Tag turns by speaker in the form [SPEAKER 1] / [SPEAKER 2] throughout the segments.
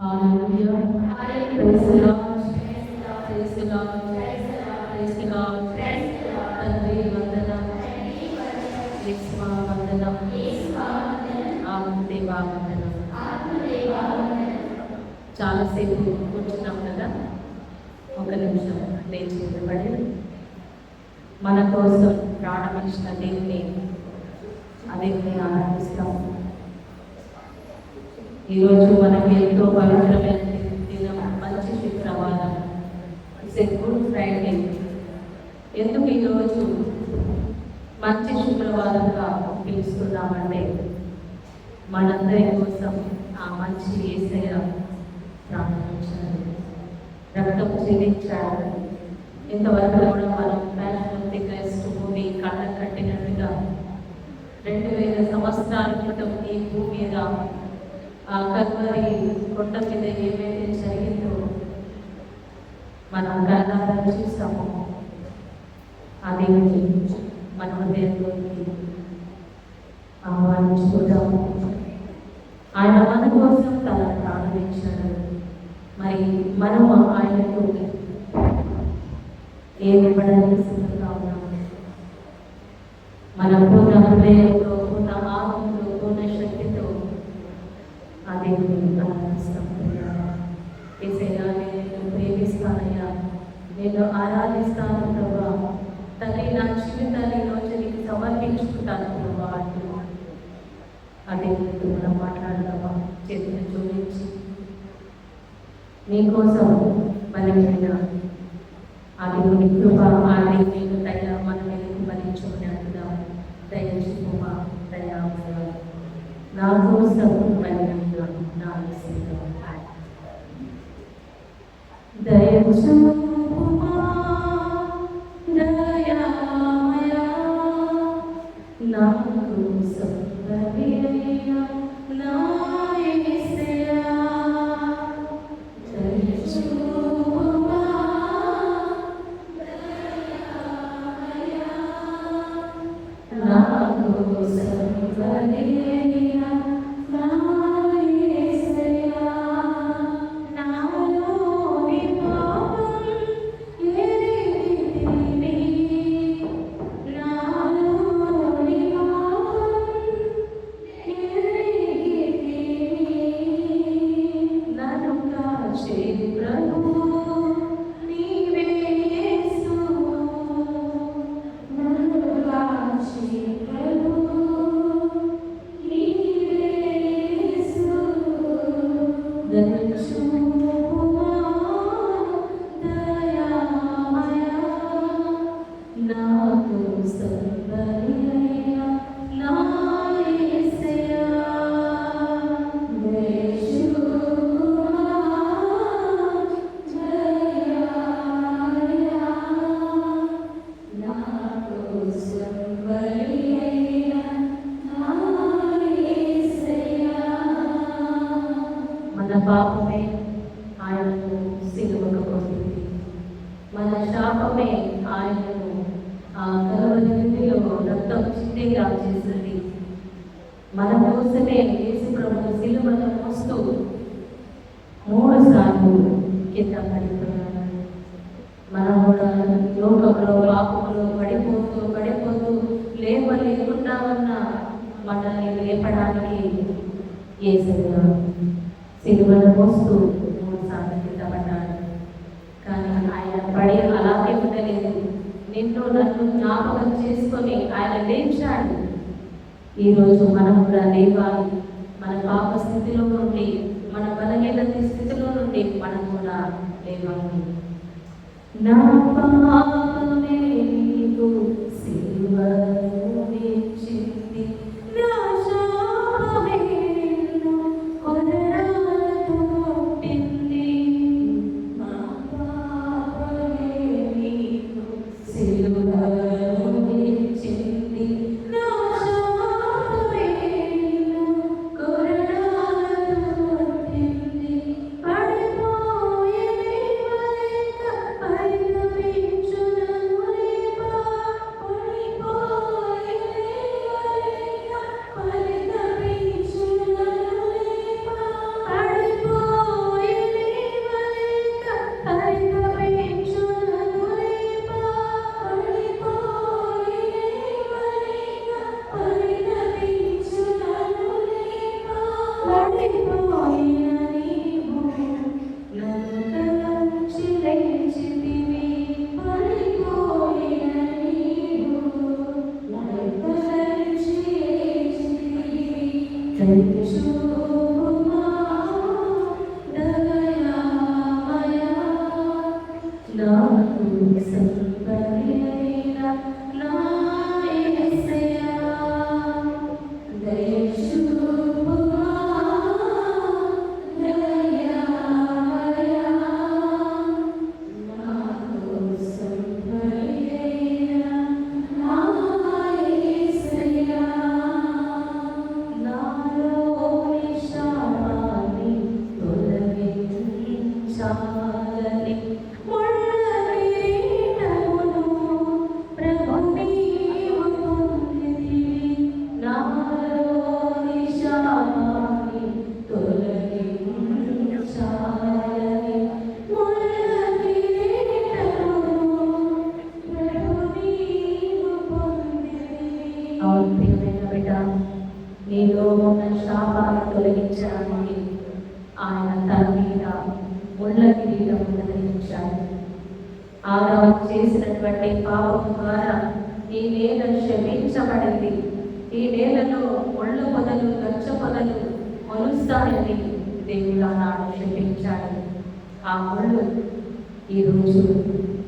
[SPEAKER 1] Hallelujah. Praise the Lord. Praise the Lord. Praise the Lord. తండ్రి వందనం. యేసువా వందనం. ఆత్మదేవా వందనం. చాలాసేపు కూర్చున్నాం కదా, ఒక నిమిషం లేచి నిలబడి మన కోసం ప్రాణమిచ్చిన దేవుని ఆరాధిస్తాం. ఈరోజు మనకి ఎంతో పవిత్రమైన దినం, మంచి శుక్రవారం, గుడ్ ఫ్రైడే. ఎందుకు ఈరోజు మంచి శుక్రవారంగా పిలుస్తున్నామంటే మనందరి కోసం ఆ మంచి యేసయ్య ప్రార్థించారు, రక్తం చెల్లించారు. ఇంతవరకు కూడా మనం passion of the Christ movie కళ్ళ కట్టినట్టుగా 2000 సంవత్సరాల క్రితం ఈ భూమి మీద ఆ కల్వరి కొండ మీద ఏమైతే జరిగిందో మనం కళ్ళారా చూసాము. అది మన హృదయంలోకి ఆహ్వానించుకుంటాము. ఆయన మన కోసం తన ప్రారంభించాడు. మరి మనం ఆయనకు ఏమి ఇవ్వడానికి సిద్ధంగా ఉన్నాము? మన పూర్ణ హృదయంతో, పూర్ణ ఆత్మతో, పూర్ణ శక్తితో ఆ దేవుని ఆరాధిస్తాం. యేసయ్యా, నేను ప్రేమిస్తానయ్యా, నేను ఆరాధిస్తాను ప్రభా. తల్లి, నా జీవితాన్ని రోజు నీకు సమర్పించుకుంటాను ప్రభా అంటూ ఆ దేవునితో మనం మాట్లాడదామా? చేతులు జోడించి మీకోసం బలమైన ఆ దేవుని కృప, ఆ దేవుని దయ మన మీదకు బలించుకున్నట్టుగా దయచూపుమా దయామయ, నా కోసం బలమైన నా దయచూపుమా దయామయ, నా కోసం బలమైన నా యేసయ్యా. దయచూపుమా దయామయ, నా కోసం బలమైన నా యేసయ్యా. నాలోని పాపం ఎరిగితిని, నాలోని పాపం ఎరిగితిని. నన్ను కాచే ప్రభువు నీవే యేసువు, నన్ను కాచే ప్రభువు నీవే యేసువు. దయచూపుమా దయామయ, నా కోసం బలమైన నా యేసయ్యా. దయచూపుమా దయామయ, నా కోసం బలమైన నా యేసయ్యా. మన పాపమే ఆయనను సిలువకు కొట్టింది, మన శాపమే ఆయనను ఆ కల్వరిలో రక్తం చిందిగా చేసింది. మన కోసమే యేసు ప్రభువు సిలువను మోస్తూ 3 సార్లు కింద పడిపోయాడు. మనం కూడా లోకంలో పాపంలో పడిపోతూ లేకుండా ఉన్న మనల్ని లేపడానికి యేసయ్య సిలువను మోస్తూ 3 సార్లు కింద పడ్డాడు. కానీ ఆయన పడి అలాగే ఉండలేదు. నిన్ను నన్ను జ్ఞాపకం చేసుకొని ఆయన లేచాడు. ఈరోజు మనం కూడా లేవాలి. మన పాప స్థితిలో నుండి, మన బలహీన స్థితిలో నుండి మనం కూడా లేవాలి. నా పాపమే నీకు సిలువను ఇచ్చింది, నా శాపమే నిన్ను కొరడాలతో కొట్టింది. నా పాపమే నీకు సిలువను ఇచ్చింది, నా శాపమే నిన్ను కొరడాలతో కొట్టింది. పడిపోయే దేవలేక పరితపించే చాలని ముళ్ళ కిరీటమును ప్రభు నీవు పొందితివి. నాలోని శాపాన్ని తొలగించాలని ముళ్ళ కిరీటమును ప్రభు నీవు పొందితివి. అవును ప్రియమైన బిడ్డ, నీలో ఉన్న శాపాన్ని తొలగించడానికి ఆయన తన మీద ముళ్ళ కిరీటం ధరించాడు. ఆదాము చేసినటువంటి పాపం ద్వారా ఈ నేల శపించబడింది. ఈ నేలలో ముళ్ళ పొదలు గచ్చ పొదలు మొలుస్తాయని దేవుడు ఆనాడు శపించాడు. ఆ ముళ్ళు ఈరోజు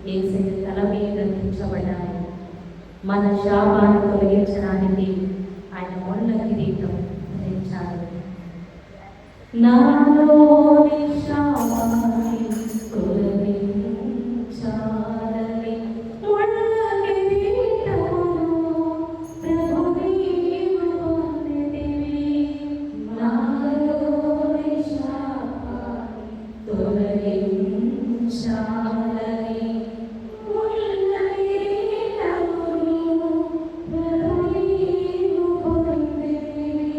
[SPEAKER 1] యేసయ్య తల మీద ధరించబడ్డాయి. మన శాపాన్ని తొలగించడానికి ఆయన ముళ్ళ కిరీటం ధరించాడు. నాలోని శాపాన్ని తొలగించాలని ముళ్ళ కిరీటమును ప్రభు నీవు పొందితివి. నాలోని శాపాన్ని తొలగించాలని ముళ్ళ కిరీటమును ప్రభు నీవు పొందితివి.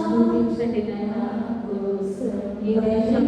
[SPEAKER 1] చూపించండి ఈ దేశం